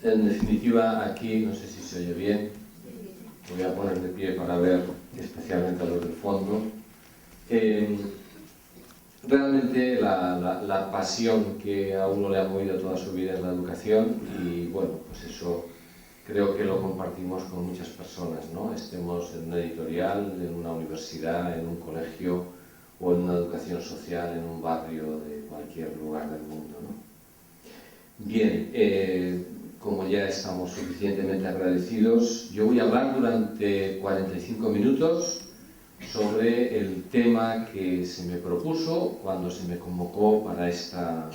En definitiva, aquí, no sé si se oye bien, voy a poner de pie para ver especialmente a los del fondo. Realmente la pasión que a uno le ha movido toda su vida es la educación y bueno, pues eso creo que lo compartimos con muchas personas, ¿no? Estemos en una editorial, en una universidad, en un colegio o en una educación social, en un barrio de cualquier lugar del mundo, ¿no? Bien, como ya estamos suficientemente agradecidos, yo voy a hablar durante 45 minutos sobre el tema que se me propuso cuando se me convocó para esta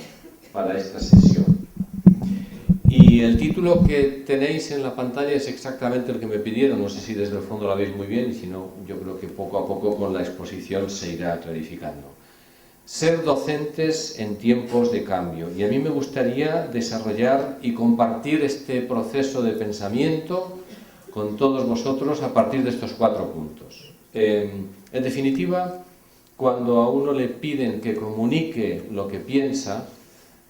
sesión. Y el título que tenéis en la pantalla es exactamente el que me pidieron, no sé si desde el fondo lo veis muy bien, y si no, yo creo que poco a poco con la exposición se irá clarificando. Ser docentes en tiempos de cambio. Y a mí me gustaría desarrollar y compartir este proceso de pensamiento con todos vosotros a partir de estos 4 puntos. En definitiva, cuando a uno le piden que comunique lo que piensa,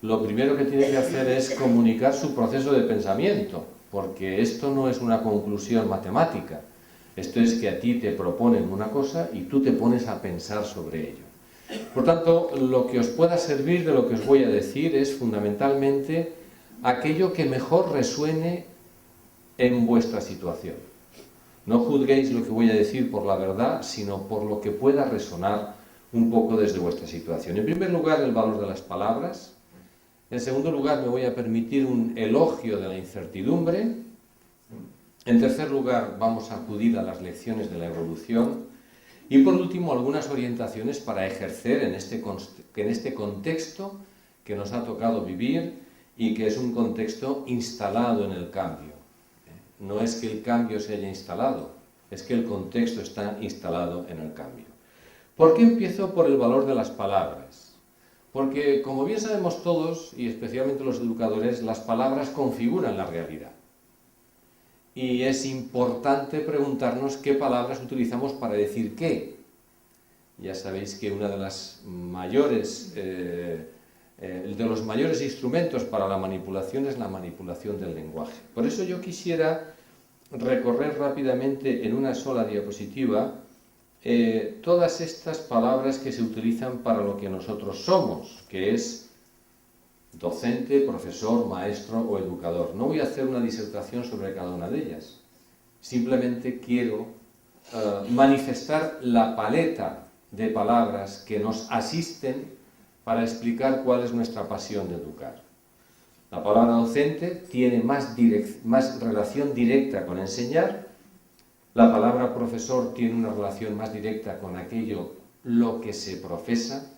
lo primero que tiene que hacer es comunicar su proceso de pensamiento, porque esto no es una conclusión matemática. Esto es que a ti te proponen una cosa y tú te pones a pensar sobre ello. Por tanto, lo que os pueda servir de lo que os voy a decir es fundamentalmente aquello que mejor resuene en vuestra situación. No juzguéis lo que voy a decir por la verdad, sino por lo que pueda resonar un poco desde vuestra situación. En primer lugar, el valor de las palabras. En segundo lugar, me voy a permitir un elogio de la incertidumbre. En tercer lugar, vamos a acudir a las lecciones de la evolución. Y por último, algunas orientaciones para ejercer en este contexto que nos ha tocado vivir y que es un contexto instalado en el cambio. No es que el cambio se haya instalado, es que el contexto está instalado en el cambio. ¿Por qué empiezo por el valor de las palabras? Porque, como bien sabemos todos, y especialmente los educadores, las palabras configuran la realidad. Y es importante preguntarnos qué palabras utilizamos para decir qué. Ya sabéis que uno de los mayores instrumentos para la manipulación es la manipulación del lenguaje. Por eso yo quisiera recorrer rápidamente en una sola diapositiva todas estas palabras que se utilizan para lo que nosotros somos, que es docente, profesor, maestro o educador. No voy a hacer una disertación sobre cada una de ellas. Simplemente quiero manifestar la paleta de palabras que nos asisten para explicar cuál es nuestra pasión de educar. La palabra docente tiene más relación directa con enseñar. La palabra profesor tiene una relación más directa con aquello lo que se profesa.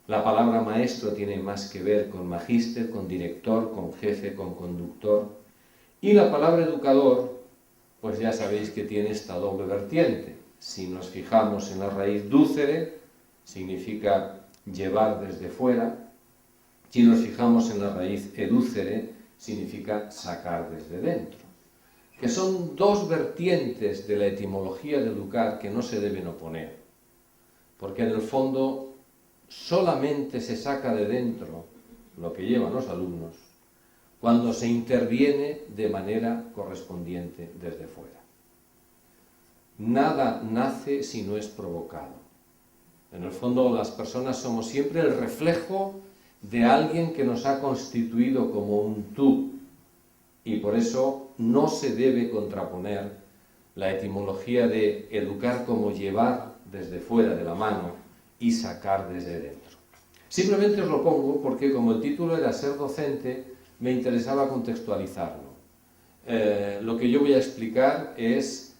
La palabra maestro tiene más que ver con magíster, con director, con jefe, con conductor. Y la palabra educador, pues ya sabéis que tiene esta doble vertiente. Si nos fijamos en la raíz ducere, significa llevar desde fuera. Si nos fijamos en la raíz educere, significa sacar desde dentro. Que son dos vertientes de la etimología de educar que no se deben oponer. Porque en el fondo solamente se saca de dentro lo que llevan los alumnos cuando se interviene de manera correspondiente desde fuera. Nada nace si no es provocado. En el fondo, las personas somos siempre el reflejo de alguien que nos ha constituido como un tú, y por eso no se debe contraponer la etimología de educar como llevar desde fuera de la mano y sacar desde dentro. Simplemente os lo pongo porque, como el título era ser docente, me interesaba contextualizarlo. Lo que yo voy a explicar es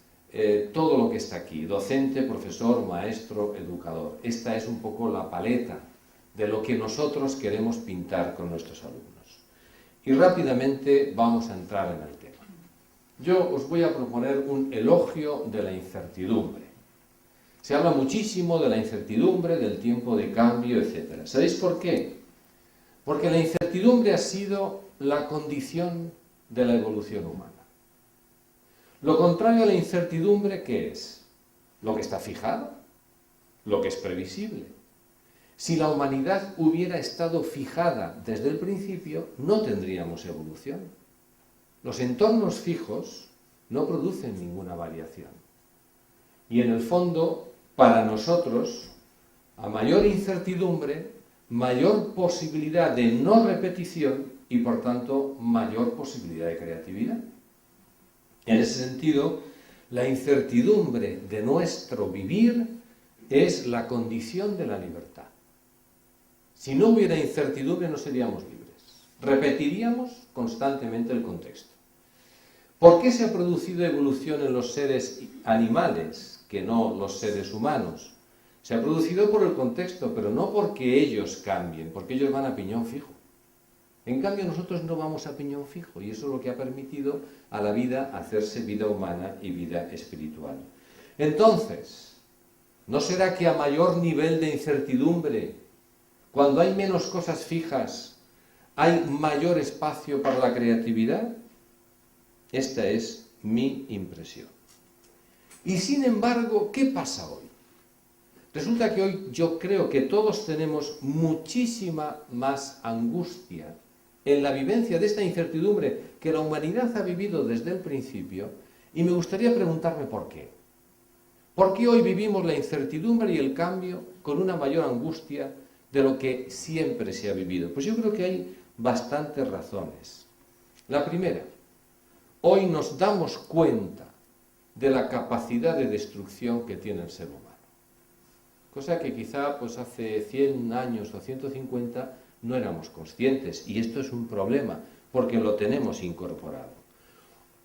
todo lo que está aquí: docente, profesor, maestro, educador. Esta es un poco la paleta de lo que nosotros queremos pintar con nuestros alumnos. Y rápidamente vamos a entrar en el tema. Yo os voy a proponer un elogio de la incertidumbre. Se habla muchísimo de la incertidumbre, del tiempo de cambio, etc. ¿Sabéis por qué? Porque la incertidumbre ha sido la condición de la evolución humana. Lo contrario a la incertidumbre, ¿qué es? Lo que está fijado, lo que es previsible. Si la humanidad hubiera estado fijada desde el principio, no tendríamos evolución. Los entornos fijos no producen ninguna variación. Y en el fondo, para nosotros, a mayor incertidumbre, mayor posibilidad de no repetición y, por tanto, mayor posibilidad de creatividad. En ese sentido, la incertidumbre de nuestro vivir es la condición de la libertad. Si no hubiera incertidumbre, no seríamos libres. Repetiríamos constantemente el contexto. ¿Por qué se ha producido evolución en los seres animales, que no los seres humanos? Se ha producido por el contexto, pero no porque ellos cambien, porque ellos van a piñón fijo. En cambio, nosotros no vamos a piñón fijo, y eso es lo que ha permitido a la vida hacerse vida humana y vida espiritual. Entonces, ¿no será que a mayor nivel de incertidumbre, cuando hay menos cosas fijas, hay mayor espacio para la creatividad? Esta es mi impresión. Y sin embargo, ¿qué pasa hoy? Resulta que hoy yo creo que todos tenemos muchísima más angustia en la vivencia de esta incertidumbre que la humanidad ha vivido desde el principio, y me gustaría preguntarme por qué. ¿Por qué hoy vivimos la incertidumbre y el cambio con una mayor angustia de lo que siempre se ha vivido? Pues yo creo que hay bastantes razones. La primera, hoy nos damos cuenta de la capacidad de destrucción que tiene el ser humano. Cosa que quizá pues hace 100 años o 150 no éramos conscientes, y esto es un problema porque lo tenemos incorporado.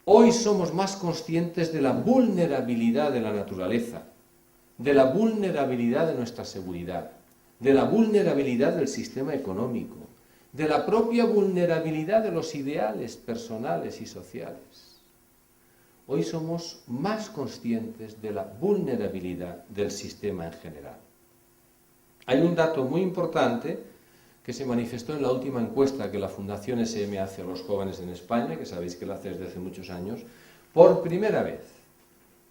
Hoy somos más conscientes de la vulnerabilidad de la naturaleza, de la vulnerabilidad de nuestra seguridad, de la vulnerabilidad del sistema económico, de la propia vulnerabilidad de los ideales personales y sociales. Hoy somos más conscientes de la vulnerabilidad del sistema en general. Hay un dato muy importante que se manifestó en la última encuesta que la Fundación SM hace a los jóvenes en España, que sabéis que la hace desde hace muchos años. Por primera vez,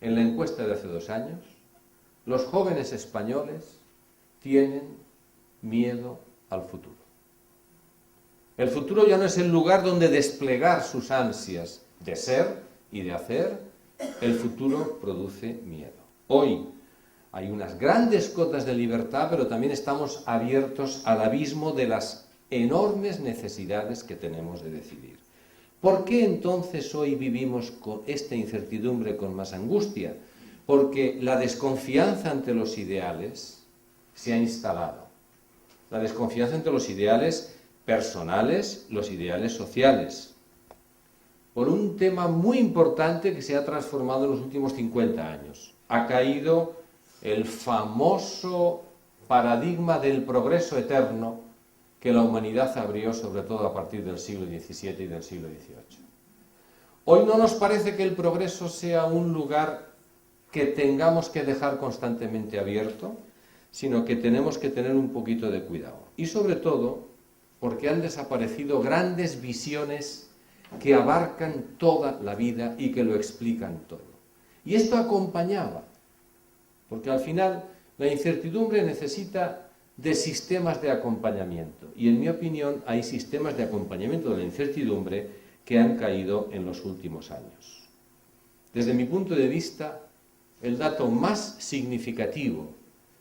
en la encuesta de hace 2 años, los jóvenes españoles tienen miedo al futuro. El futuro ya no es el lugar donde desplegar sus ansias de ser y de hacer. El futuro produce miedo. Hoy hay unas grandes cotas de libertad, pero también estamos abiertos al abismo de las enormes necesidades que tenemos de decidir. ¿Por qué entonces hoy vivimos con esta incertidumbre con más angustia? Porque la desconfianza ante los ideales se ha instalado. La desconfianza entre los ideales personales, los ideales sociales. Por un tema muy importante que se ha transformado en los últimos 50 años. Ha caído el famoso paradigma del progreso eterno que la humanidad abrió sobre todo a partir del siglo XVII y del siglo XVIII. Hoy no nos parece que el progreso sea un lugar que tengamos que dejar constantemente abierto, sino que tenemos que tener un poquito de cuidado. Y sobre todo porque han desaparecido grandes visiones que abarcan toda la vida y que lo explican todo. Y esto acompañaba, porque al final la incertidumbre necesita de sistemas de acompañamiento. Y en mi opinión hay sistemas de acompañamiento de la incertidumbre que han caído en los últimos años. Desde mi punto de vista, el dato más significativo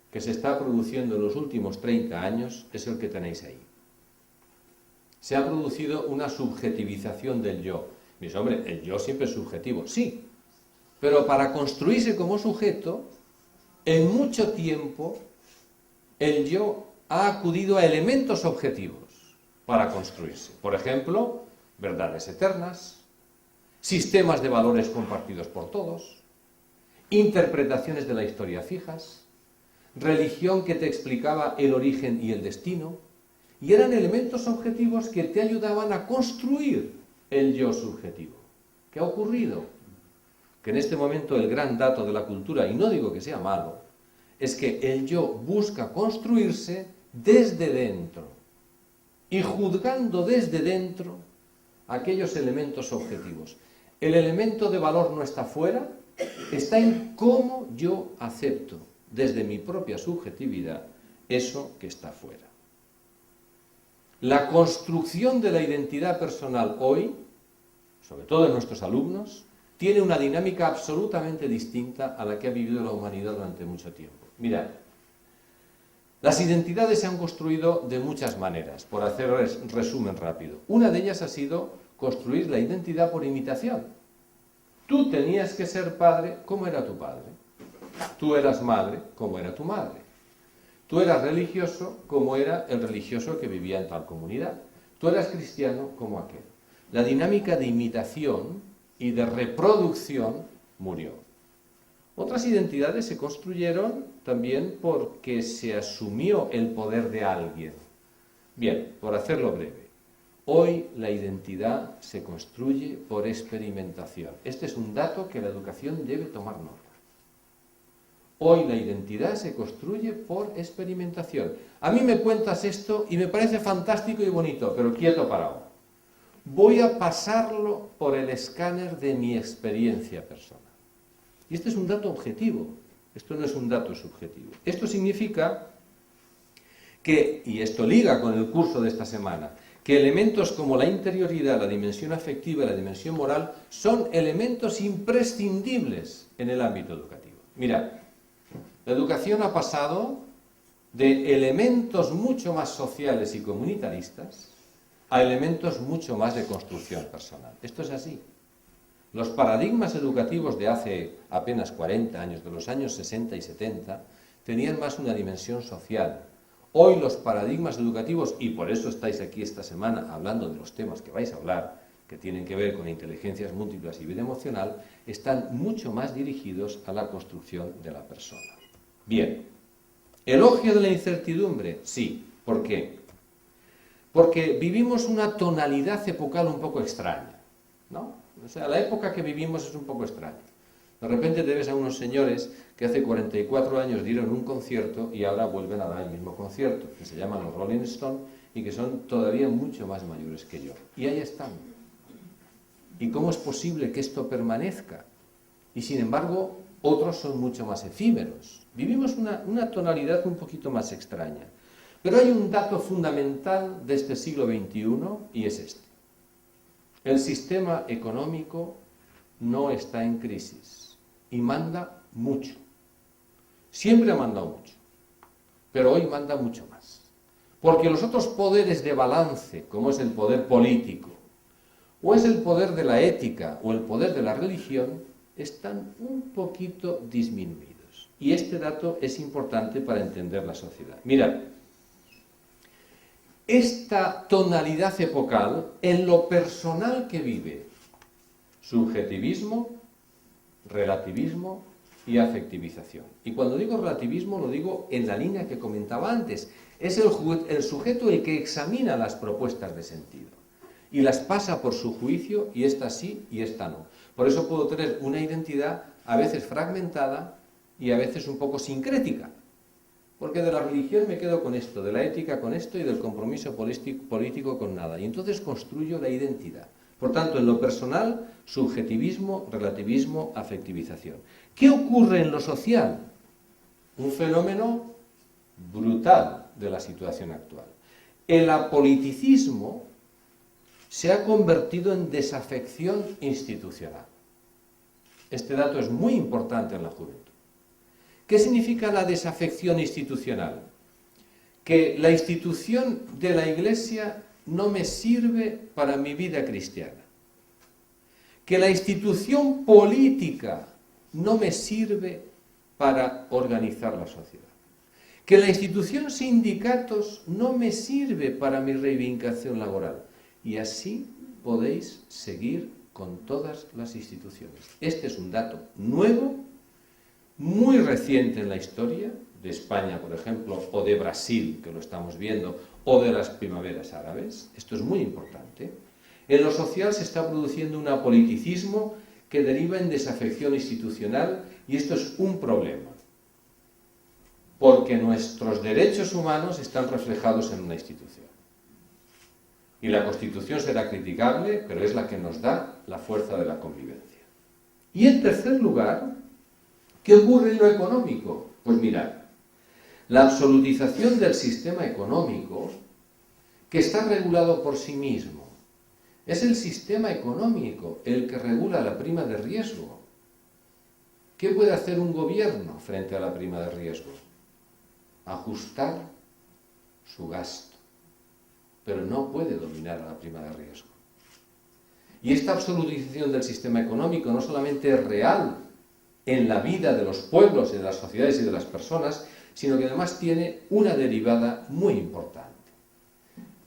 que se está produciendo en los últimos 30 años es el que tenéis ahí. Se ha producido una subjetivización del yo. Me dice, hombre, el yo siempre es subjetivo. Sí, pero para construirse como sujeto, en mucho tiempo, el yo ha acudido a elementos objetivos para construirse. Por ejemplo, verdades eternas, sistemas de valores compartidos por todos, interpretaciones de la historia fijas, religión que te explicaba el origen y el destino, y eran elementos objetivos que te ayudaban a construir el yo subjetivo. ¿Qué ha ocurrido? Que en este momento el gran dato de la cultura, y no digo que sea malo, es que el yo busca construirse desde dentro y juzgando desde dentro aquellos elementos objetivos. El elemento de valor no está fuera, está en cómo yo acepto desde mi propia subjetividad eso que está fuera. La construcción de la identidad personal hoy sobre todo en nuestros alumnos, tiene una dinámica absolutamente distinta a la que ha vivido la humanidad durante mucho tiempo. Mirad, las identidades se han construido de muchas maneras, por hacer resumen rápido. Una de ellas ha sido construir la identidad por imitación. Tú tenías que ser padre, ¿cómo era tu padre? Tú eras madre, ¿cómo era tu madre? Tú eras religioso, ¿cómo era el religioso que vivía en tal comunidad? Tú eras cristiano, como aquel. La dinámica de imitación y de reproducción murió. Otras identidades se construyeron también porque se asumió el poder de alguien. Bien, por hacerlo breve, hoy la identidad se construye por experimentación. Este es un dato que la educación debe tomar nota. Hoy la identidad se construye por experimentación. A mí me cuentas esto y me parece fantástico y bonito, pero quieto parado. Voy a pasarlo por el escáner de mi experiencia personal. Y este es un dato objetivo, esto no es un dato subjetivo. Esto significa que, y esto liga con el curso de esta semana, que elementos como la interioridad, la dimensión afectiva y la dimensión moral son elementos imprescindibles en el ámbito educativo. Mirad, la educación ha pasado de elementos mucho más sociales y comunitaristas a elementos mucho más de construcción personal. Esto es así. Los paradigmas educativos de hace apenas 40 años, de los años 60 y 70, tenían más una dimensión social. Hoy los paradigmas educativos, y por eso estáis aquí esta semana hablando de los temas que vais a hablar, que tienen que ver con inteligencias múltiples y vida emocional, están mucho más dirigidos a la construcción de la persona. Bien, ¿elogio de la incertidumbre? Sí. ¿Por qué? Porque vivimos una tonalidad epocal un poco extraña, ¿no? O sea, la época que vivimos es un poco extraña. De repente te ves a unos señores que hace 44 años dieron un concierto y ahora vuelven a dar el mismo concierto, que se llaman los Rolling Stones y que son todavía mucho más mayores que yo. Y ahí están. ¿Y cómo es posible que esto permanezca? Y sin embargo, otros son mucho más efímeros. Vivimos una tonalidad un poquito más extraña. Pero hay un dato fundamental de este siglo XXI y es este. El sistema económico no está en crisis y manda mucho. Siempre ha mandado mucho, pero hoy manda mucho más. Porque los otros poderes de balance, como es el poder político, o es el poder de la ética, o el poder de la religión, están un poquito disminuidos. Y este dato es importante para entender la sociedad. Mirad, esta tonalidad epocal, en lo personal que vive, subjetivismo, relativismo y afectivización. Y cuando digo relativismo lo digo en la línea que comentaba antes. Es el sujeto el que examina las propuestas de sentido y las pasa por su juicio y esta sí y esta no. Por eso puedo tener una identidad a veces fragmentada y a veces un poco sincrética. Porque de la religión me quedo con esto, de la ética con esto y del compromiso político con nada. Y entonces construyo la identidad. Por tanto, en lo personal, subjetivismo, relativismo, afectivización. ¿Qué ocurre en lo social? Un fenómeno brutal de la situación actual. El apoliticismo se ha convertido en desafección institucional. Este dato es muy importante en la juventud. ¿Qué significa la desafección institucional? Que la institución de la Iglesia no me sirve para mi vida cristiana. Que la institución política no me sirve para organizar la sociedad. Que la institución sindicatos no me sirve para mi reivindicación laboral. Y así podéis seguir con todas las instituciones. Este es un dato nuevo, muy reciente en la historia, de España, por ejemplo, o de Brasil, que lo estamos viendo, o de las primaveras árabes. Esto es muy importante. En lo social se está produciendo un apoliticismo que deriva en desafección institucional y esto es un problema. Porque nuestros derechos humanos están reflejados en una institución. Y la Constitución será criticable, pero es la que nos da la fuerza de la convivencia. Y en tercer lugar, ¿qué ocurre en lo económico? Pues mirad, la absolutización del sistema económico, que está regulado por sí mismo, Es el sistema económico el que regula la prima de riesgo. ¿Qué puede hacer un gobierno frente a la prima de riesgo? Ajustar su gasto, pero no puede dominar a la prima de riesgo. Y esta absolutización del sistema económico no solamente es real en la vida de los pueblos y de las sociedades y de las personas, sino que además tiene una derivada muy importante.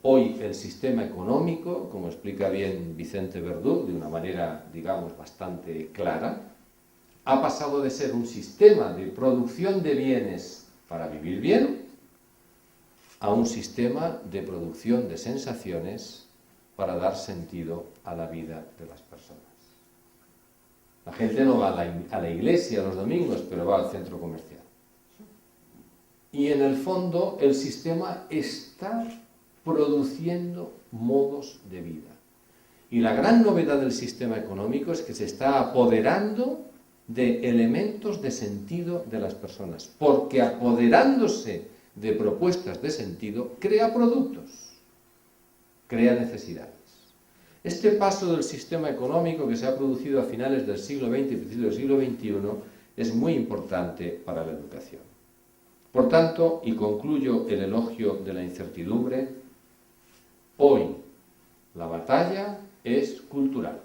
Hoy el sistema económico, como explica bien Vicente Verdú, de una manera, digamos, bastante clara, ha pasado de ser un sistema de producción de bienes para vivir bien a un sistema de producción de sensaciones para dar sentido a la vida de las personas. La gente no va a la iglesia los domingos, pero va al centro comercial. Y en el fondo el sistema está produciendo modos de vida. Y la gran novedad del sistema económico es que se está apoderando de elementos de sentido de las personas, porque apoderándose de propuestas de sentido, crea productos, crea necesidades. Este paso del sistema económico que se ha producido a finales del siglo XX y principios del siglo XXI es muy importante para la educación. Por tanto, y concluyo el elogio de la incertidumbre, hoy la batalla es cultural.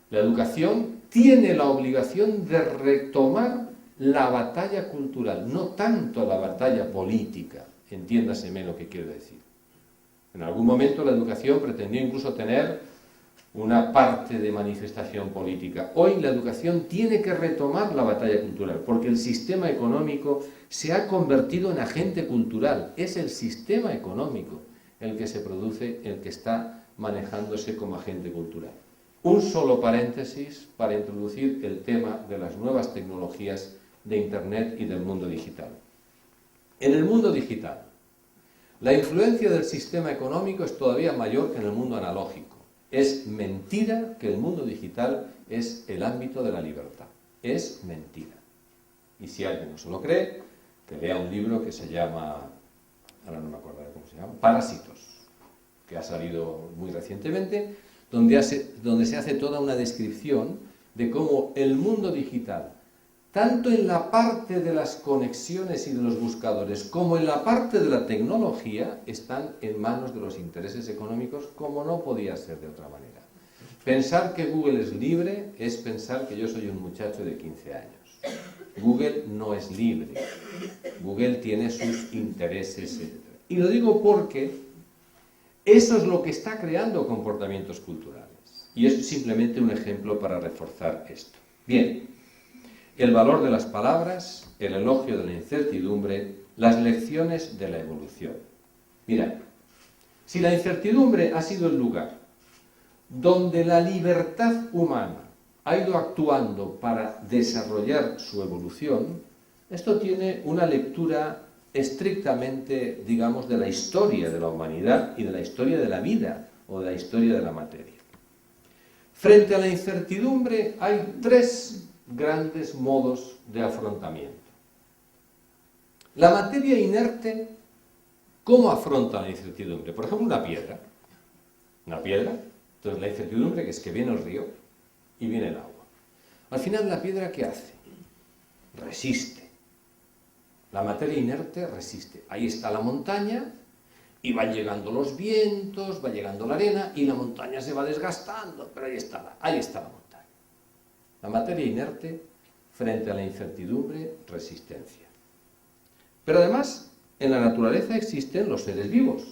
La educación tiene la obligación de retomar la batalla cultural, no tanto la batalla política, entiéndaseme lo que quiero decir. En algún momento la educación pretendió incluso tener una parte de manifestación política. Hoy la educación tiene que retomar la batalla cultural, porque el sistema económico se ha convertido en agente cultural. Es el sistema económico el que se produce, el que está manejándose como agente cultural. Un solo paréntesis para introducir el tema de las nuevas tecnologías de Internet y del mundo digital. En el mundo digital, la influencia del sistema económico es todavía mayor que en el mundo analógico. Es mentira que el mundo digital es el ámbito de la libertad. Es mentira. Y si alguien no se lo cree, que lea un libro que se llama, ahora no me acuerdo cómo se llama, Parásitos, que ha salido muy recientemente, donde se hace toda una descripción de cómo el mundo digital, tanto en la parte de las conexiones y de los buscadores como en la parte de la tecnología, están en manos de los intereses económicos como no podía ser de otra manera. Pensar que Google es libre es pensar que yo soy un muchacho de 15 años. Google no es libre. Google tiene sus intereses, etc. Y lo digo porque eso es lo que está creando comportamientos culturales. Y es simplemente un ejemplo para reforzar esto. Bien, el valor de las palabras, el elogio de la incertidumbre, las lecciones de la evolución. Mirad, si la incertidumbre ha sido el lugar donde la libertad humana ha ido actuando para desarrollar su evolución, esto tiene una lectura estrictamente, digamos, de la historia de la humanidad y de la historia de la vida o de la historia de la materia. Frente a la incertidumbre hay tres grandes modos de afrontamiento. La materia inerte, ¿cómo afronta la incertidumbre? Por ejemplo, una piedra. Una piedra, entonces la incertidumbre que es que viene el río y viene el agua. Al final, ¿la piedra qué hace? Resiste. La materia inerte resiste. Ahí está la montaña y van llegando los vientos, va llegando la arena y la montaña se va desgastando, pero ahí está la montaña. La materia inerte frente a la incertidumbre, resistencia. Pero además, en la naturaleza existen los seres vivos,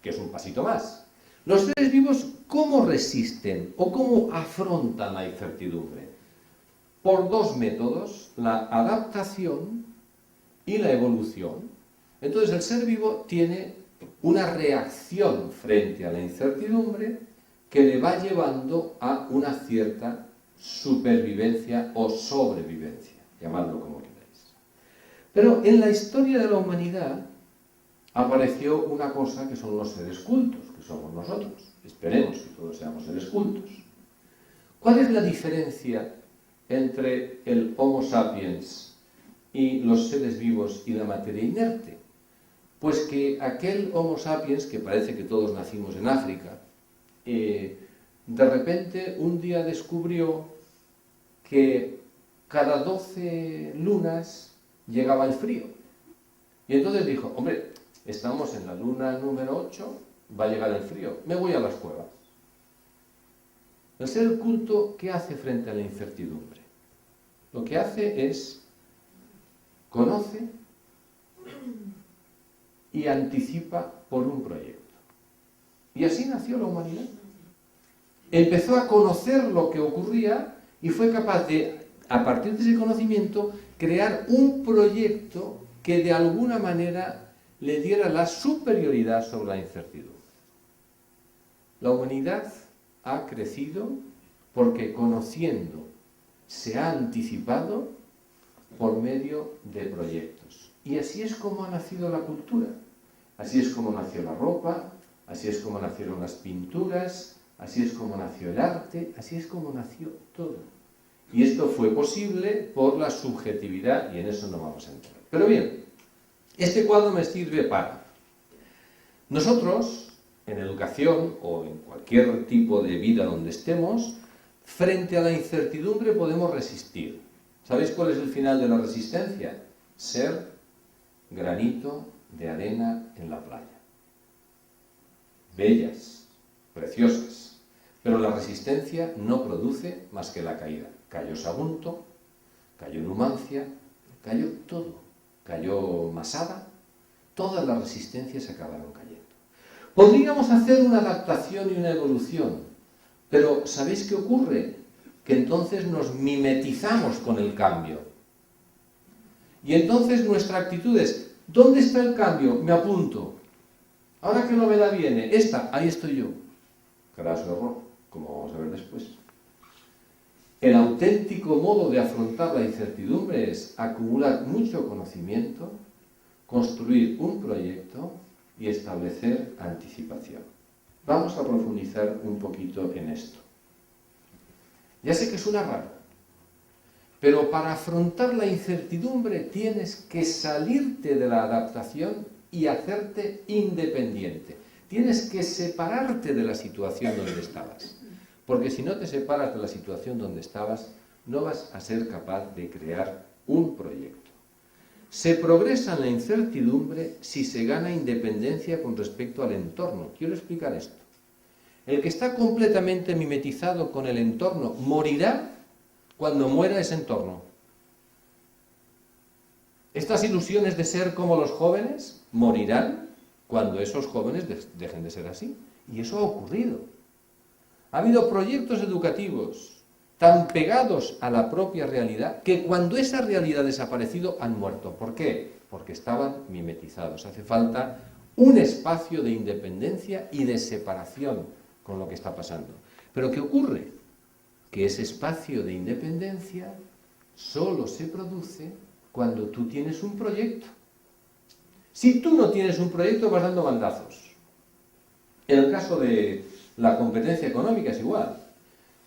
que es un pasito más. Los seres vivos, ¿cómo resisten o cómo afrontan la incertidumbre? Por dos métodos, la adaptación y la evolución. Entonces el ser vivo tiene una reacción frente a la incertidumbre que le va llevando a una cierta supervivencia o sobrevivencia, llamadlo como queráis. Pero en la historia de la humanidad apareció una cosa que son los seres cultos, que somos nosotros. Esperemos que todos seamos seres cultos. ¿Cuál es la diferencia entre el Homo sapiens y los seres vivos y la materia inerte? Pues que aquel Homo sapiens, que parece que todos nacimos en África, de repente un día descubrió que cada 12 lunas llegaba el frío. Y entonces dijo, hombre, estamos en la luna número 8, va a llegar el frío, me voy a las cuevas. El ser culto, ¿qué hace frente a la incertidumbre? Lo que hace es, conoce y anticipa por un proyecto. Y así nació la humanidad. Empezó a conocer lo que ocurría y fue capaz de, a partir de ese conocimiento, crear un proyecto que de alguna manera le diera la superioridad sobre la incertidumbre. La humanidad ha crecido porque conociendo se ha anticipado por medio de proyectos. Y así es como ha nacido la cultura, así es como nació la ropa, así es como nacieron las pinturas, así es como nació el arte, así es como nació todo. Y esto fue posible por la subjetividad, y en eso no vamos a entrar. Pero bien, este cuadro me sirve para nosotros, en educación o en cualquier tipo de vida donde estemos, frente a la incertidumbre podemos resistir. ¿Sabéis cuál es el final de la resistencia? Ser granito de arena en la playa. Bellas, preciosas, pero la resistencia no produce más que la caída. Cayó Sagunto, cayó Numancia, cayó todo. Cayó Masada, todas las resistencias acabaron cayendo. Podríamos hacer una adaptación y una evolución, pero ¿sabéis qué ocurre? Que entonces nos mimetizamos con el cambio. Y entonces nuestra actitud es, ¿dónde está el cambio? Me apunto. ¿Ahora qué novedad viene? Esta, ahí estoy yo. Craso error, como vamos a ver después. El auténtico modo de afrontar la incertidumbre es acumular mucho conocimiento, construir un proyecto y establecer anticipación. Vamos a profundizar un poquito en esto. Ya sé que suena raro, pero para afrontar la incertidumbre tienes que salirte de la adaptación y hacerte independiente. Tienes que separarte de la situación donde estabas. Porque si no te separas de la situación donde estabas, no vas a ser capaz de crear un proyecto. Se progresa en la incertidumbre si se gana independencia con respecto al entorno. Quiero explicar esto. El que está completamente mimetizado con el entorno morirá cuando muera ese entorno. Estas ilusiones de ser como los jóvenes morirán cuando esos jóvenes dejen de ser así. Y eso ha ocurrido. Ha habido proyectos educativos tan pegados a la propia realidad que cuando esa realidad ha desaparecido han muerto. ¿Por qué? Porque estaban mimetizados. Hace falta un espacio de independencia y de separación con lo que está pasando. ¿Pero qué ocurre? Que ese espacio de independencia solo se produce cuando tú tienes un proyecto. Si tú no tienes un proyecto, vas dando bandazos. En el caso de la competencia económica es igual.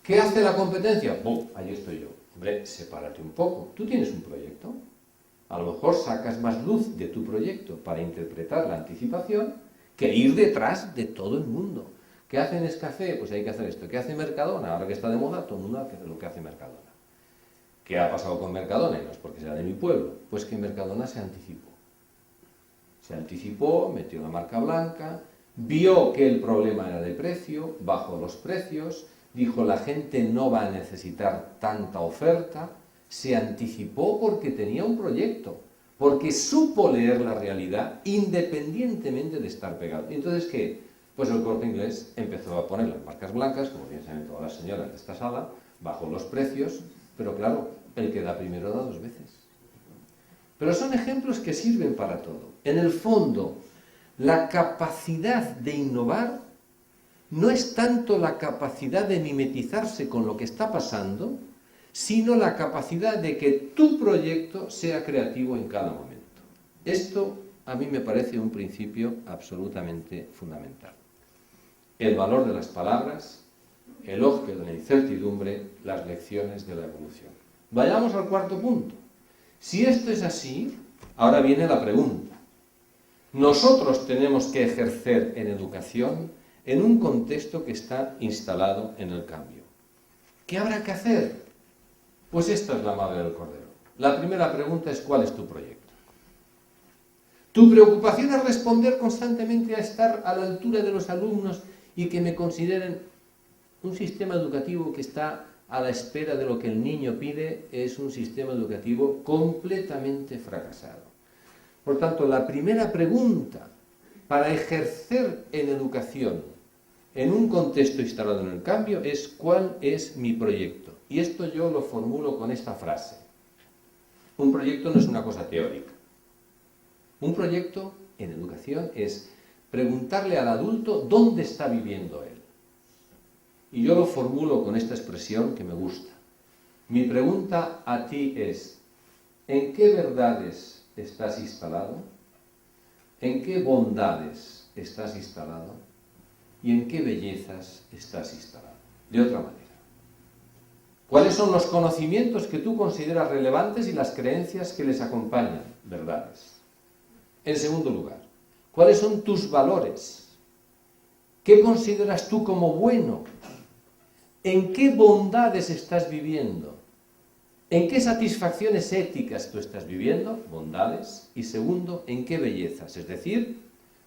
¿Qué hace la competencia? ¡Bum! Ahí estoy yo. Hombre, sepárate un poco. Tú tienes un proyecto. A lo mejor sacas más luz de tu proyecto para interpretar la anticipación que ir detrás de todo el mundo. ¿Qué hace Nescafé? Pues hay que hacer esto. ¿Qué hace Mercadona? Ahora que está de moda, todo el mundo hace lo que hace Mercadona. ¿Qué ha pasado con Mercadona? No es porque sea de mi pueblo. Pues que Mercadona se anticipó. Se anticipó, metió la marca blanca, vio que el problema era de precio, bajó los precios, dijo la gente no va a necesitar tanta oferta, se anticipó porque tenía un proyecto, porque supo leer la realidad independientemente de estar pegado. ¿Y entonces qué? Pues el Corte Inglés empezó a poner las marcas blancas, como bien saben todas las señoras de esta sala, bajó los precios, pero claro, el que da primero da dos veces. Pero son ejemplos que sirven para todo. En el fondo, la capacidad de innovar no es tanto la capacidad de mimetizarse con lo que está pasando, sino la capacidad de que tu proyecto sea creativo en cada momento. Esto a mí me parece un principio absolutamente fundamental. El valor de las palabras, el elogio de la incertidumbre, las lecciones de la evolución. Vayamos al cuarto punto. Si esto es así, ahora viene la pregunta. Nosotros tenemos que ejercer en educación en un contexto que está instalado en el cambio. ¿Qué habrá que hacer? Pues esta es la madre del cordero. La primera pregunta es: ¿cuál es tu proyecto? Tu preocupación es responder constantemente a estar a la altura de los alumnos y que me consideren un sistema educativo que está a la espera de lo que el niño pide. Es un sistema educativo completamente fracasado. Por tanto, la primera pregunta para ejercer en educación en un contexto instalado en el cambio es: ¿cuál es mi proyecto? Y esto yo lo formulo con esta frase: un proyecto no es una cosa teórica. Un proyecto en educación es preguntarle al adulto dónde está viviendo él. Y yo lo formulo con esta expresión que me gusta. Mi pregunta a ti es: ¿en qué verdades estás instalado? ¿En qué bondades estás instalado? ¿Y en qué bellezas estás instalado? De otra manera, ¿cuáles son los conocimientos que tú consideras relevantes y las creencias que les acompañan? Verdades. En segundo lugar, ¿cuáles son tus valores? ¿Qué consideras tú como bueno? ¿En qué bondades estás viviendo? ¿En qué satisfacciones éticas tú estás viviendo? Bondades. Y segundo, ¿en qué bellezas? Es decir,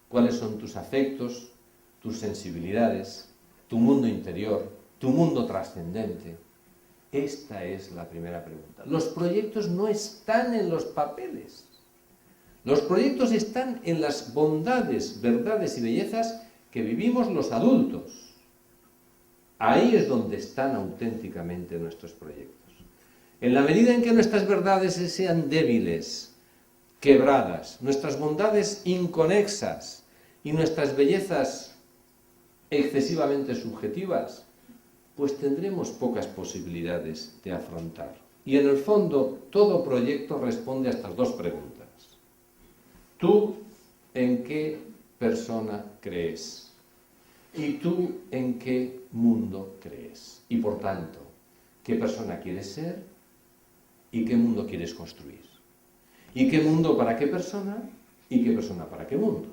¿cuáles son tus afectos, tus sensibilidades, tu mundo interior, tu mundo trascendente? Esta es la primera pregunta. Los proyectos no están en los papeles. Los proyectos están en las bondades, verdades y bellezas que vivimos los adultos. Ahí es donde están auténticamente nuestros proyectos. En la medida en que nuestras verdades sean débiles, quebradas, nuestras bondades inconexas y nuestras bellezas excesivamente subjetivas, pues tendremos pocas posibilidades de afrontar. Y en el fondo, todo proyecto responde a estas dos preguntas. ¿Tú en qué persona crees? ¿Y tú en qué mundo crees? Y por tanto, ¿qué persona quieres ser? ¿Y qué mundo quieres construir? ¿Y qué mundo para qué persona? ¿Y qué persona para qué mundo?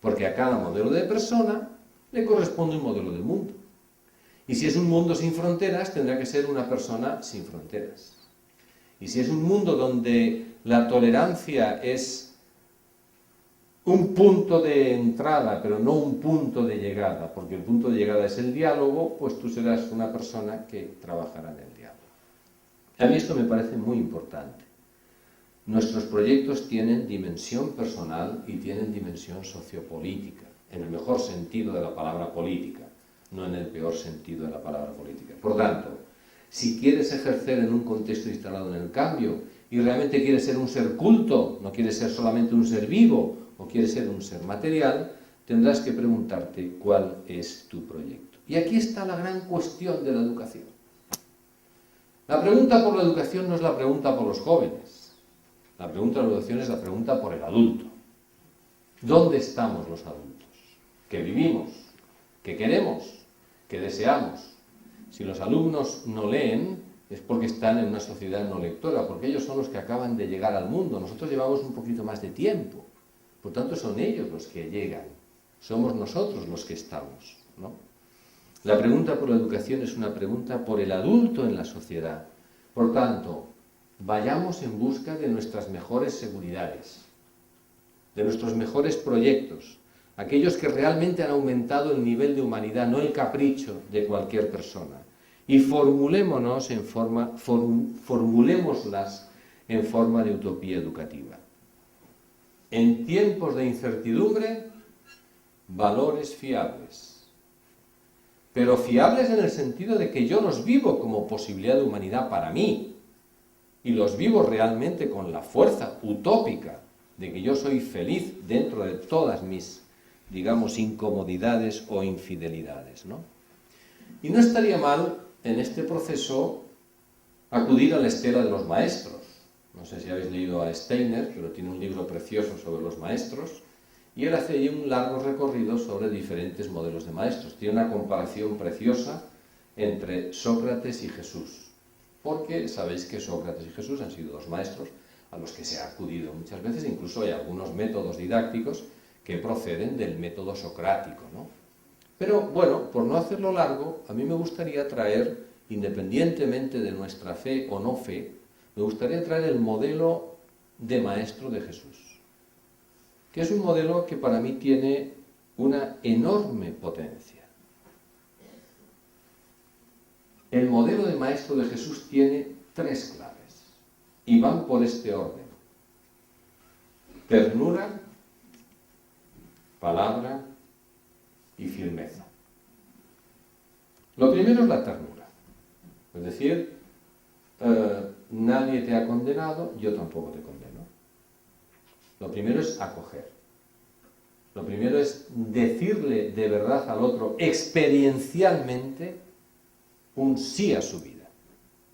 Porque a cada modelo de persona le corresponde un modelo de mundo. Y si es un mundo sin fronteras, tendrá que ser una persona sin fronteras. Y si es un mundo donde la tolerancia es un punto de entrada, pero no un punto de llegada, porque el punto de llegada es el diálogo, pues tú serás una persona que trabajará en el diálogo. A mí esto me parece muy importante. Nuestros proyectos tienen dimensión personal y tienen dimensión sociopolítica, en el mejor sentido de la palabra política, no en el peor sentido de la palabra política. Por tanto, si quieres ejercer en un contexto instalado en el cambio y realmente quieres ser un ser culto, no quieres ser solamente un ser vivo o quieres ser un ser material, tendrás que preguntarte cuál es tu proyecto. Y aquí está la gran cuestión de la educación. La pregunta por la educación no es la pregunta por los jóvenes. La pregunta de la educación es la pregunta por el adulto. ¿Dónde estamos los adultos? ¿Qué vivimos? ¿Qué queremos? ¿Qué deseamos? Si los alumnos no leen, es porque están en una sociedad no lectora, porque ellos son los que acaban de llegar al mundo. Nosotros llevamos un poquito más de tiempo. Por tanto, son ellos los que llegan. Somos nosotros los que estamos, ¿no? La pregunta por la educación es una pregunta por el adulto en la sociedad. Por tanto, vayamos en busca de nuestras mejores seguridades, de nuestros mejores proyectos, aquellos que realmente han aumentado el nivel de humanidad, no el capricho de cualquier persona. Y formulémoslas en forma de utopía educativa. En tiempos de incertidumbre, valores fiables. Pero fiables en el sentido de que yo los vivo como posibilidad de humanidad para mí. Y los vivo realmente con la fuerza utópica de que yo soy feliz dentro de todas mis, digamos, incomodidades o infidelidades, ¿no? Y no estaría mal en este proceso acudir a la estela de los maestros. No sé si habéis leído a Steiner, pero tiene un libro precioso sobre los maestros, y él hace ahí un largo recorrido sobre diferentes modelos de maestros. Tiene una comparación preciosa entre Sócrates y Jesús, porque sabéis que Sócrates y Jesús han sido dos maestros a los que se ha acudido muchas veces, incluso hay algunos métodos didácticos que proceden del método socrático, ¿no? Pero bueno, por no hacerlo largo, a mí me gustaría traer, independientemente de nuestra fe o no fe, me gustaría traer el modelo de maestro de Jesús, que es un modelo que para mí tiene una enorme potencia. El modelo de maestro de Jesús tiene 3 claves y van por este orden: ternura, palabra y firmeza. Lo primero es la ternura, es decir, nadie te ha condenado, yo tampoco te condeno. Lo primero es acoger. Lo primero es decirle de verdad al otro, experiencialmente, un sí a su vida.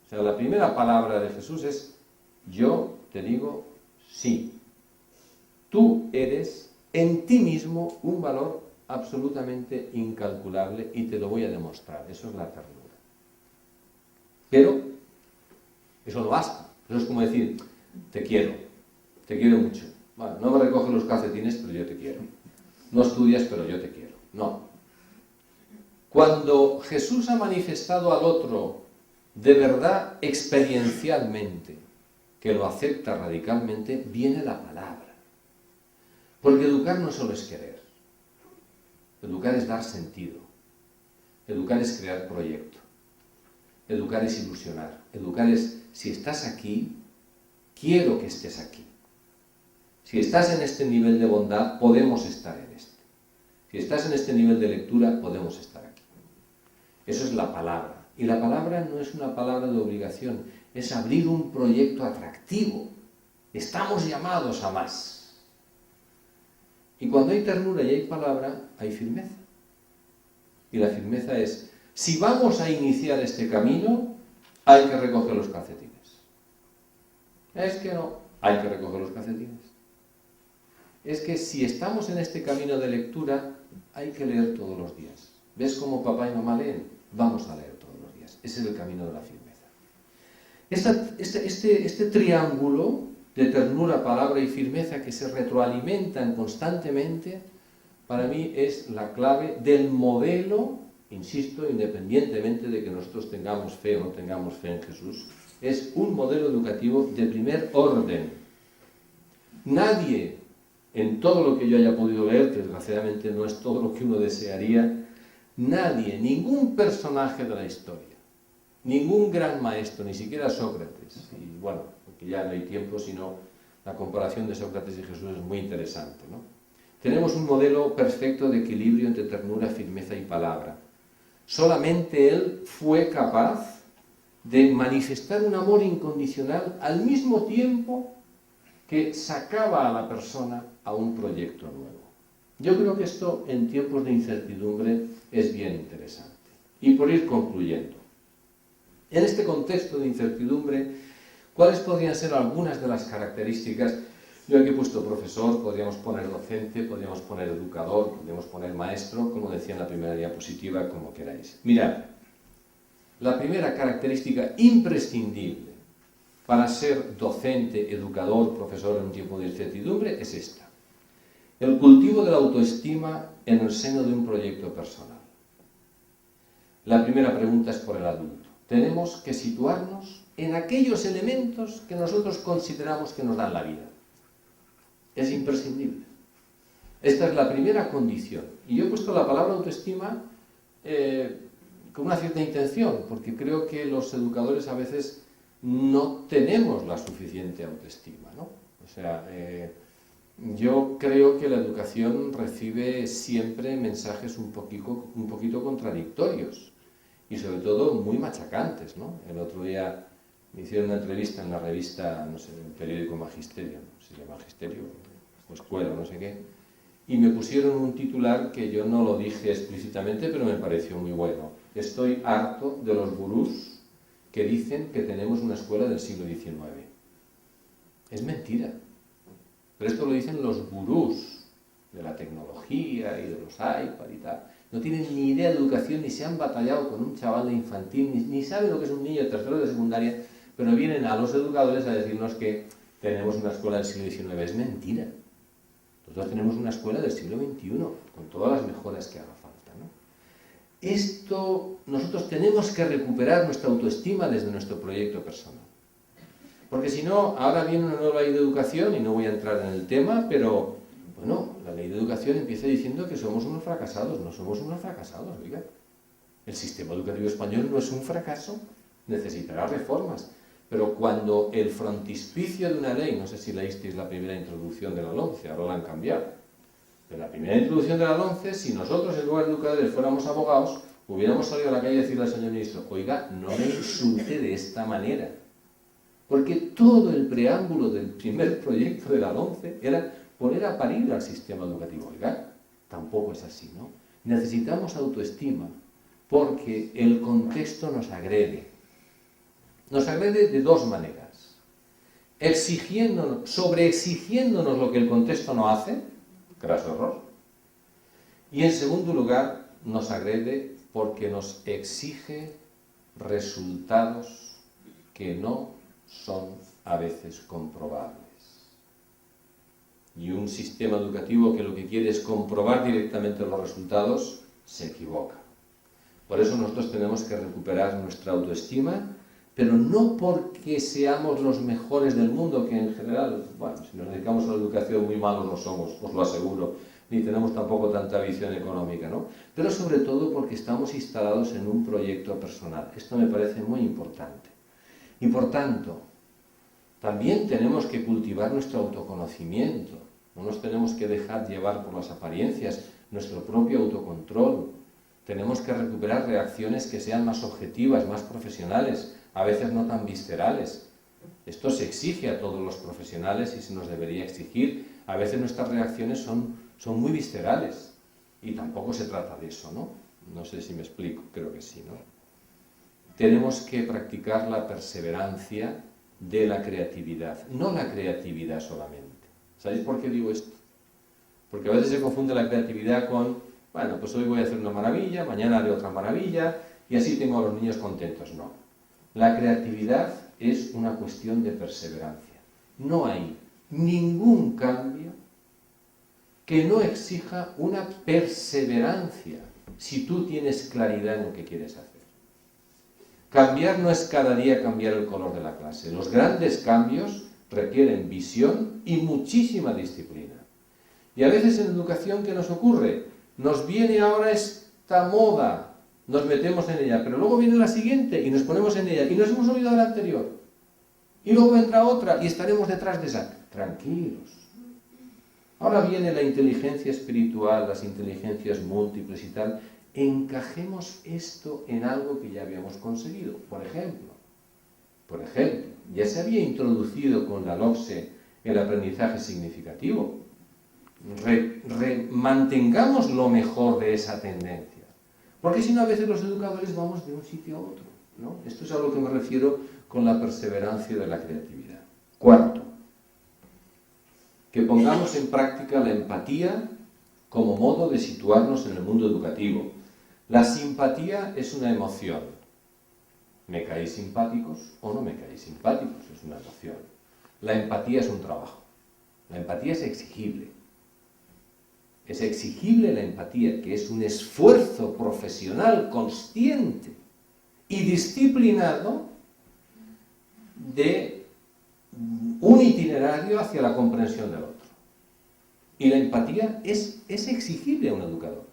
O sea, la primera palabra de Jesús es: yo te digo sí. Tú eres en ti mismo un valor absolutamente incalculable y te lo voy a demostrar. Eso es la ternura. Pero eso no basta. Eso es como decir: te quiero mucho. Bueno, no me recoges los calcetines, pero yo te quiero. No estudias, pero yo te quiero. No. Cuando Jesús ha manifestado al otro de verdad experiencialmente que lo acepta radicalmente, viene la palabra. Porque educar no solo es querer. Educar es dar sentido. Educar es crear proyecto. Educar es ilusionar. Educar es: si estás aquí, quiero que estés aquí. Si estás en este nivel de bondad, podemos estar en este. Si estás en este nivel de lectura, podemos estar aquí. Eso es la palabra. Y la palabra no es una palabra de obligación, es abrir un proyecto atractivo. Estamos llamados a más. Y cuando hay ternura y hay palabra, hay firmeza. Y la firmeza es: si vamos a iniciar este camino, hay que recoger los calcetines. Es que no, hay que recoger los calcetines. Es que si estamos en este camino de lectura, hay que leer todos los días. ¿Ves cómo papá y mamá leen? Vamos a leer todos los días. Ese es el camino de la firmeza. Este triángulo de ternura, palabra y firmeza que se retroalimentan constantemente, para mí es la clave del modelo, insisto, independientemente de que nosotros tengamos fe o no tengamos fe en Jesús, es un modelo educativo de primer orden. Nadie, en todo lo que yo haya podido leer, que desgraciadamente no es todo lo que uno desearía, nadie, ningún personaje de la historia, ningún gran maestro, ni siquiera Sócrates, y bueno, porque ya no hay tiempo, sino la comparación de Sócrates y Jesús es muy interesante, ¿no? Tenemos un modelo perfecto de equilibrio entre ternura, firmeza y palabra. Solamente él fue capaz de manifestar un amor incondicional al mismo tiempo que sacaba a la persona a un proyecto nuevo. Yo creo que esto en tiempos de incertidumbre es bien interesante. Y por ir concluyendo, en este contexto de incertidumbre, ¿cuáles podrían ser algunas de las características? Yo aquí he puesto profesor, podríamos poner docente, podríamos poner educador, podríamos poner maestro, como decía en la primera diapositiva, como queráis. Mirad, la primera característica imprescindible para ser docente, educador, profesor en un tiempo de incertidumbre es esta: el cultivo de la autoestima en el seno de un proyecto personal. La primera pregunta es por el adulto. Tenemos que situarnos en aquellos elementos que nosotros consideramos que nos dan la vida. Es imprescindible. Esta es la primera condición. Y yo he puesto la palabra autoestima con una cierta intención, porque creo que los educadores a veces no tenemos la suficiente autoestima, ¿no? O sea, yo creo que la educación recibe siempre mensajes un poquito contradictorios y sobre todo muy machacantes, ¿no? El otro día me hicieron una entrevista en la revista, no sé, en el periódico Magisterio, ¿no? Se llama Magisterio o Escuela, no sé qué, y me pusieron un titular que yo no lo dije explícitamente, pero me pareció muy bueno: estoy harto de los gurús que dicen que tenemos una escuela del siglo XIX. Es mentira. Pero esto lo dicen los gurús de la tecnología y de los iPad y tal. No tienen ni idea de educación, ni se han batallado con un chaval de infantil, ni saben lo que es un niño de tercero de secundaria, pero vienen a los educadores a decirnos que tenemos una escuela del siglo XIX. Es mentira. Nosotros tenemos una escuela del siglo XXI, con todas las mejoras que haga falta, ¿no? Nosotros tenemos que recuperar nuestra autoestima desde nuestro proyecto personal. Porque si no, ahora viene una nueva ley de educación, y no voy a entrar en el tema, pero, bueno, la ley de educación empieza diciendo que somos unos fracasados. No somos unos fracasados, oiga. El sistema educativo español no es un fracaso, necesitará reformas. Pero cuando el frontispicio de una ley, no sé si leísteis la primera introducción de la LOMCE, ahora la han cambiado, pero la primera introducción de la LOMCE, si nosotros en lugar de educadores fuéramos abogados, hubiéramos salido a la calle a decirle al señor ministro, oiga, no me insulte de esta manera. Porque todo el preámbulo del primer proyecto de la LOMCE era poner a parir al sistema educativo. Oiga, tampoco es así, ¿no? Necesitamos autoestima, porque el contexto nos agrede. Nos agrede de dos maneras. Sobreexigiéndonos lo que el contexto no hace, graso error. Y en segundo lugar, nos agrede porque nos exige resultados que no son a veces comprobables. Y un sistema educativo que lo que quiere es comprobar directamente los resultados, se equivoca. Por eso nosotros tenemos que recuperar nuestra autoestima, pero no porque seamos los mejores del mundo, que en general, bueno, si nos dedicamos a la educación muy malos no somos, os lo aseguro, ni tenemos tampoco tanta visión económica, ¿no? Pero sobre todo porque estamos instalados en un proyecto personal. Esto me parece muy importante. Y por tanto, también tenemos que cultivar nuestro autoconocimiento. No nos tenemos que dejar llevar por las apariencias, nuestro propio autocontrol. Tenemos que recuperar reacciones que sean más objetivas, más profesionales, a veces no tan viscerales. Esto se exige a todos los profesionales y se nos debería exigir. A veces nuestras reacciones son muy viscerales y tampoco se trata de eso, ¿no? No sé si me explico, creo que sí, ¿no? Tenemos que practicar la perseverancia de la creatividad, no la creatividad solamente. ¿Sabéis por qué digo esto? Porque a veces se confunde la creatividad con, bueno, pues hoy voy a hacer una maravilla, mañana haré otra maravilla y así tengo a los niños contentos. No. La creatividad es una cuestión de perseverancia. No hay ningún cambio que no exija una perseverancia si tú tienes claridad en lo que quieres hacer. Cambiar no es cada día cambiar el color de la clase. Los grandes cambios requieren visión y muchísima disciplina. Y a veces en educación, ¿qué nos ocurre? Nos viene ahora esta moda, nos metemos en ella, pero luego viene la siguiente y nos ponemos en ella y nos hemos olvidado de la anterior. Y luego vendrá otra y estaremos detrás de esa. Tranquilos. Ahora viene la inteligencia espiritual, las inteligencias múltiples y tal. Encajemos esto en algo que ya habíamos conseguido. Por ejemplo, ya se había introducido con la LOMCE el aprendizaje significativo. Mantengamos lo mejor de esa tendencia. Porque si no, a veces los educadores vamos de un sitio a otro, ¿no? Esto es a lo que me refiero con la perseverancia de la creatividad. Cuarto, que pongamos en práctica la empatía como modo de situarnos en el mundo educativo. La simpatía es una emoción. ¿Me caéis simpáticos o no me caéis simpáticos? Es una emoción. La empatía es un trabajo. La empatía es exigible. Es exigible la empatía, que es un esfuerzo profesional consciente y disciplinado de un itinerario hacia la comprensión del otro. Y la empatía es exigible a un educador.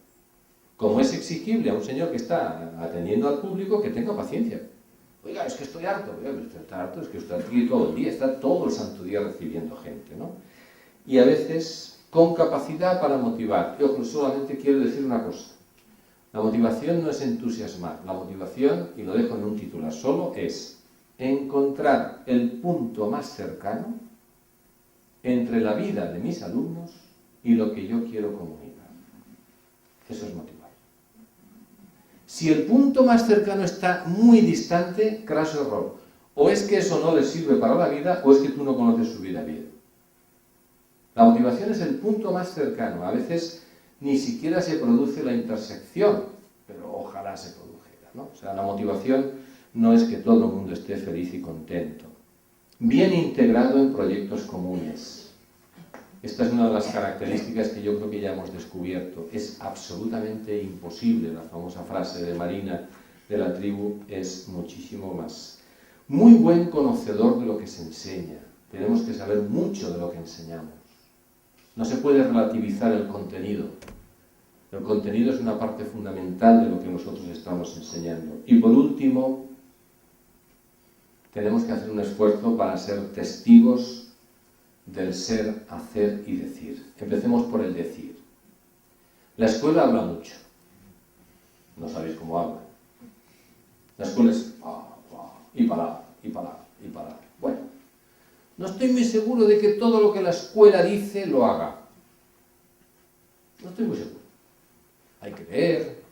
Como es exigible a un señor que está atendiendo al público que tenga paciencia. Oiga, es que estoy harto. Oiga, estoy harto, es que usted aquí todo el día, está todo el santo día recibiendo gente, ¿no? Y a veces con capacidad para motivar. Yo solamente quiero decir una cosa. La motivación no es entusiasmar. La motivación, y lo dejo en un titular solo, es encontrar el punto más cercano entre la vida de mis alumnos y lo que yo quiero comunicar. Eso es motivar. Si el punto más cercano está muy distante, craso error. O es que eso no les sirve para la vida, o es que tú no conoces su vida bien. La motivación es el punto más cercano. A veces ni siquiera se produce la intersección, pero ojalá se produjera, ¿no? O sea, la motivación no es que todo el mundo esté feliz y contento. Bien integrado en proyectos comunes. Esta es una de las características que yo creo que ya hemos descubierto. Es absolutamente imposible. La famosa frase de Marina de la tribu es muchísimo más. Muy buen conocedor de lo que se enseña. Tenemos que saber mucho de lo que enseñamos. No se puede relativizar el contenido. El contenido es una parte fundamental de lo que nosotros estamos enseñando. Y por último, tenemos que hacer un esfuerzo para ser testigos del ser, hacer y decir. Empecemos por el decir. La escuela habla mucho. No sabéis cómo habla. La escuela es y palabra, y palabra, y palabra. Bueno, no estoy muy seguro de que todo lo que la escuela dice lo haga. No estoy muy seguro. Hay que leer,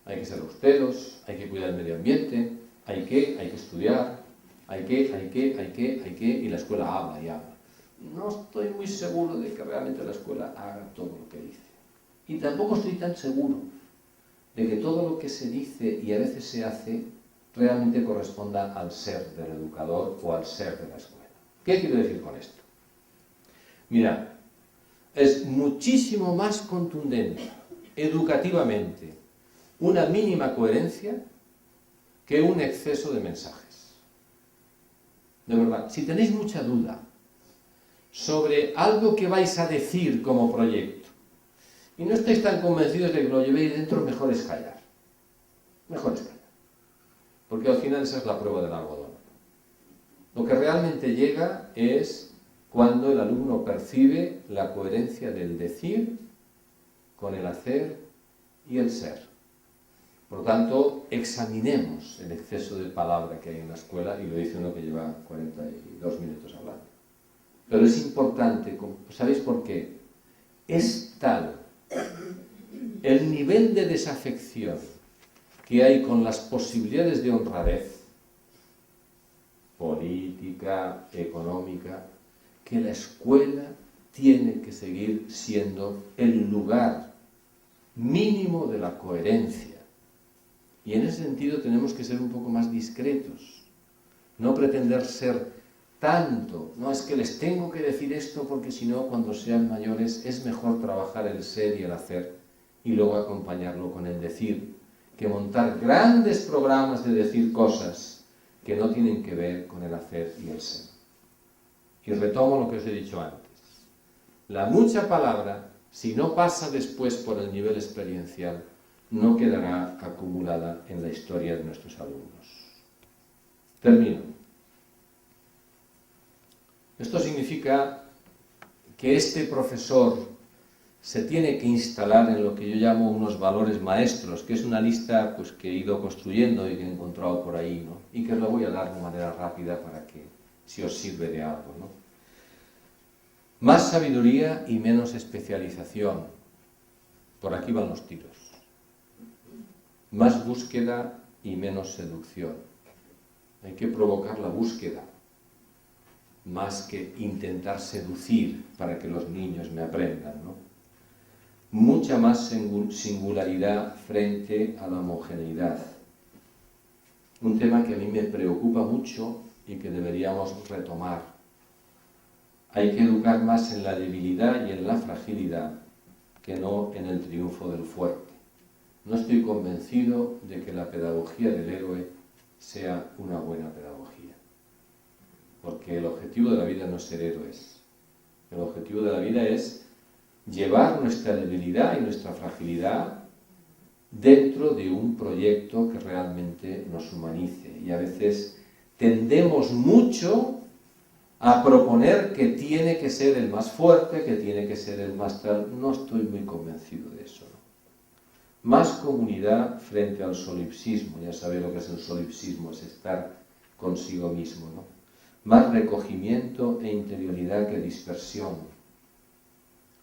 hay que ser austeros, hay que cuidar el medio ambiente, hay que estudiar, hay que, y la escuela habla y habla. No estoy muy seguro de que realmente la escuela haga todo lo que dice. Y tampoco estoy tan seguro de que todo lo que se dice y a veces se hace realmente corresponda al ser del educador o al ser de la escuela. ¿Qué quiero decir con esto? Mirad, es muchísimo más contundente educativamente una mínima coherencia que un exceso de mensajes. De verdad, si tenéis mucha duda sobre algo que vais a decir como proyecto y no estáis tan convencidos de que lo llevéis dentro, mejor es callar. Mejor es callar. Porque al final esa es la prueba del algodón. Lo que realmente llega es cuando el alumno percibe la coherencia del decir con el hacer y el ser. Por lo tanto, examinemos el exceso de palabra que hay en la escuela, y lo dice uno que lleva 42 minutos hablando. Pero es importante, ¿sabéis por qué? Es tal el nivel de desafección que hay con las posibilidades de honradez política, económica, que la escuela tiene que seguir siendo el lugar mínimo de la coherencia. Y en ese sentido tenemos que ser un poco más discretos, no pretender ser tanto, no es que les tengo que decir esto porque si no, cuando sean mayores, es mejor trabajar el ser y el hacer y luego acompañarlo con el decir, que montar grandes programas de decir cosas que no tienen que ver con el hacer y el ser. Y retomo lo que os he dicho antes. La mucha palabra, si no pasa después por el nivel experiencial, no quedará acumulada en la historia de nuestros alumnos. Termino. Esto significa que este profesor se tiene que instalar en lo que yo llamo unos valores maestros, que es una lista pues, que he ido construyendo y que he encontrado por ahí, ¿no? Y que os la voy a dar de manera rápida para que, si os sirve de algo, ¿no? Más sabiduría y menos especialización. Por aquí van los tiros. Más búsqueda y menos seducción. Hay que provocar la búsqueda, más que intentar seducir para que los niños me aprendan, ¿no? Mucha más singularidad frente a la homogeneidad. Un tema que a mí me preocupa mucho y que deberíamos retomar. Hay que educar más en la debilidad y en la fragilidad que no en el triunfo del fuerte. No estoy convencido de que la pedagogía del héroe sea una buena pedagogía. Porque el objetivo de la vida no es ser héroes. El objetivo de la vida es llevar nuestra debilidad y nuestra fragilidad dentro de un proyecto que realmente nos humanice. Y a veces tendemos mucho a proponer que tiene que ser el más fuerte, que tiene que ser el más tal. No estoy muy convencido de eso, ¿no? Más comunidad frente al solipsismo. Ya sabéis lo que es el solipsismo, es estar consigo mismo, ¿no? Más recogimiento e interioridad que dispersión.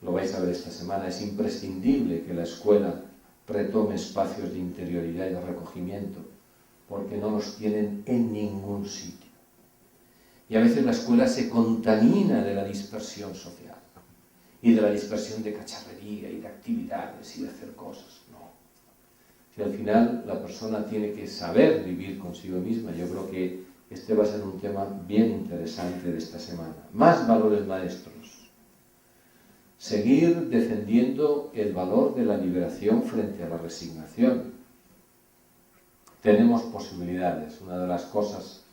Lo vais a ver esta semana. Es imprescindible que la escuela retome espacios de interioridad y de recogimiento, porque no los tienen en ningún sitio. Y a veces la escuela se contamina de la dispersión social y de la dispersión de cacharrería y de actividades y de hacer cosas. No. Si al final la persona tiene que saber vivir consigo misma, yo creo que este va a ser un tema bien interesante de esta semana. Más valores maestros. seguir defendiendo el valor de la liberación frente a la resignación. Tenemos posibilidades. Una de las cosas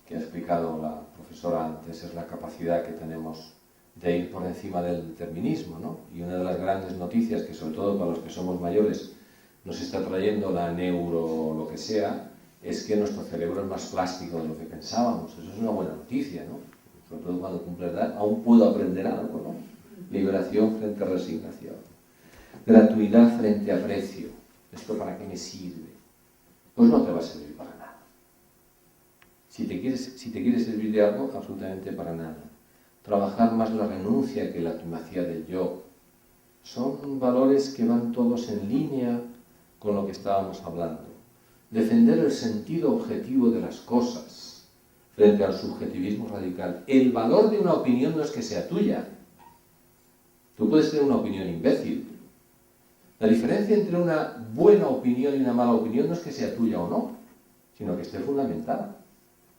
que ha explicado la profesora antes es la capacidad que tenemos de ir por encima del determinismo, ¿no? Y una de las grandes noticias que, sobre todo para los que somos mayores, nos está trayendo la neuro lo que sea, es que nuestro cerebro es más plástico de lo que pensábamos. Eso es una buena noticia, ¿no? Sobre todo cuando cumple edad, aún puedo aprender algo, ¿no? Liberación frente a resignación. Gratuidad frente a precio. ¿Esto para qué me sirve? Pues no te va a servir para nada. Si te quieres servir de algo, absolutamente para nada. Trabajar más la renuncia que la primacía del yo. Son valores que van todos en línea con lo que estábamos hablando. Defender el sentido objetivo de las cosas frente al subjetivismo radical. El valor de una opinión no es que sea tuya. Tú puedes tener una opinión imbécil. La diferencia entre una buena opinión y una mala opinión no es que sea tuya o no, sino que esté fundamentada.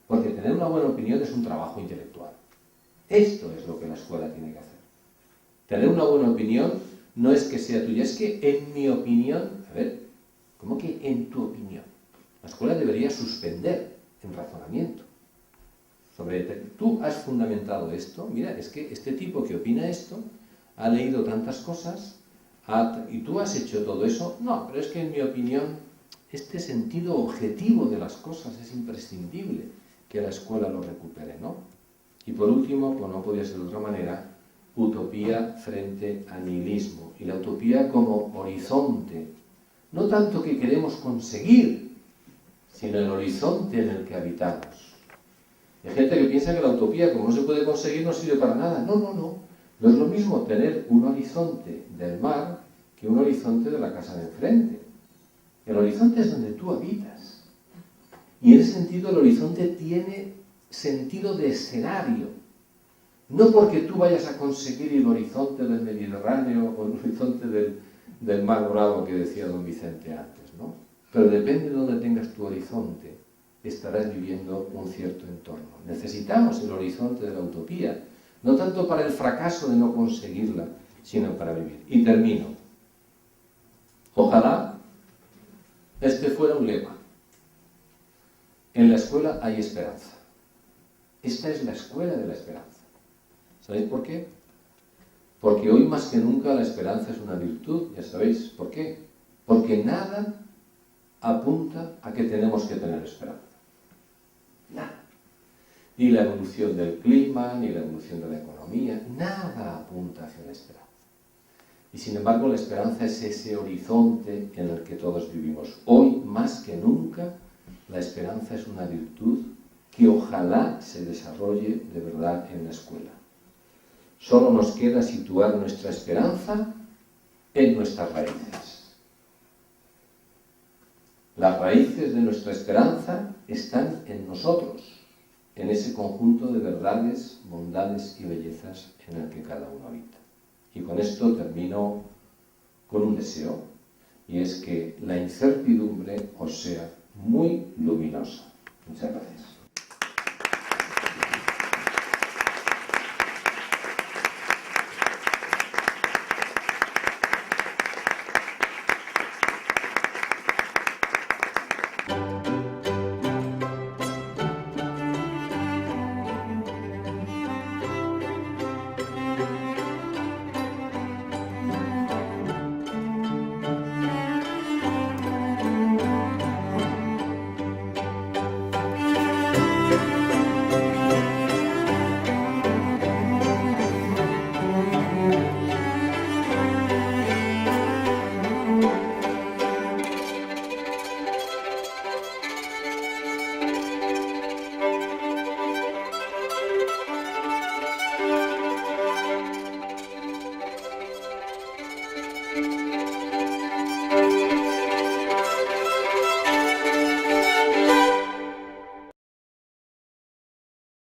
Porque tener una buena opinión es un trabajo intelectual. Esto es lo que la escuela tiene que hacer. Tener una buena opinión no es que sea tuya, es que en mi opinión... A ver, ¿cómo que en tu opinión? La escuela debería suspender en razonamiento. Tú has fundamentado esto, mira, es que este tipo que opina esto ha leído tantas cosas y tú has hecho todo eso. No, pero es que en mi opinión este sentido objetivo de las cosas es imprescindible que la escuela lo recupere, ¿no? Y por último, como no podía ser de otra manera, utopía frente al nihilismo. Y la utopía como horizonte, no tanto que queremos conseguir, sino el horizonte en el que habitamos. Hay gente que piensa que la utopía, como no se puede conseguir, no sirve para nada. No, no, no. No es lo mismo tener un horizonte del mar que un horizonte de la casa de enfrente. El horizonte es donde tú habitas. Y en ese sentido el horizonte tiene sentido de escenario. No porque tú vayas a conseguir el horizonte del Mediterráneo o el horizonte del Mar Bravo que decía don Vicente antes, ¿no? Pero depende de dónde tengas tu horizonte, estarás viviendo un cierto entorno. Necesitamos el horizonte de la utopía, no tanto para el fracaso de no conseguirla, sino para vivir. Y termino. Ojalá este fuera un lema. En la escuela hay esperanza. Esta es la escuela de la esperanza. ¿Sabéis por qué? Porque hoy más que nunca la esperanza es una virtud, ya sabéis por qué. Porque nada apunta a que tenemos que tener esperanza. Nada. Ni la evolución del clima, ni la evolución de la economía, nada apunta hacia la esperanza. Y sin embargo la esperanza es ese horizonte en el que todos vivimos. Hoy más que nunca la esperanza es una virtud que ojalá se desarrolle de verdad en la escuela. Solo nos queda situar nuestra esperanza en nuestras raíces. Las raíces de nuestra esperanza están en nosotros, en ese conjunto de verdades, bondades y bellezas en el que cada uno habita. Y con esto termino con un deseo, y es que la incertidumbre os sea muy luminosa. Muchas gracias.